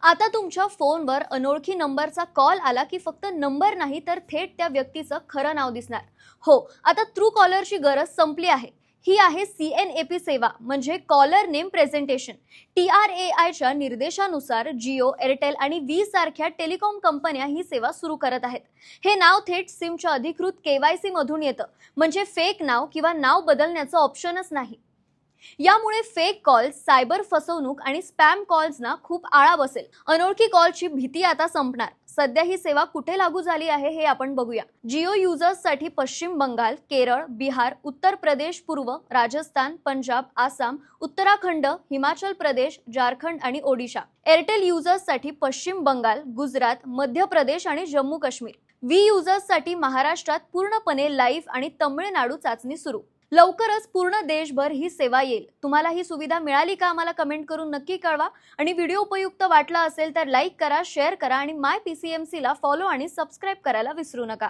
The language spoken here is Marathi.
आता तुमच्या फोनवर अनोळखी नंबरचा कॉल आला की फक्त नंबर नाही तर थेट त्या व्यक्तीचं खरं नाव दिसणार. हो, आता ट्रू कॉलरची गरज संपली आहे. ही आहे CNAP सेवा म्हणजे कॉलर नेम प्रेझेंटेशन. TRAIच्या निर्देशानुसार जिओ, एअरटेल आणि वी सारख्या टेलिकॉम कंपन्या ही सेवा सुरू करत आहेत. हे नाव थेट सिमच्या अधिकृत KYC मधून येतं, म्हणजे फेक नाव किंवा नाव बदलण्याचं ऑप्शनच नाही. यामुळे फेक कॉल्स, सायबर फसवणूक आणि स्पॅम कॉल्सना खूप आळा बसेल. अनोळखी कॉलची भीती आता संपणार. सध्या ही सेवा कुठे लागू झाली आहे हे आपण बघूया. जिओ युजर्ससाठी पश्चिम बंगाल, केरळ, बिहार, उत्तर प्रदेश पूर्व, राजस्थान, पंजाब, आसाम, उत्तराखंड, हिमाचल प्रदेश, झारखंड आणि ओडिशा. एअरटेल युजर्ससाठी पश्चिम बंगाल, गुजरात, मध्य प्रदेश आणि जम्मू काश्मीर. वी युजर्ससाठी महाराष्ट्रात पूर्णपणे लाईव्ह आणि तमिळनाडू चाचणी सुरू. लवकरच पूर्ण देशभर ही सेवा येईल. तुम्हाला ही सुविधा मिळाली का आम्हाला कमेंट करून नक्की कळवा. आणि व्हिडिओ उपयुक्त वाटला असेल तर लाईक करा, शेअर करा आणि माय PCMC ला फॉलो आणि सबस्क्राईब करायला विसरू नका.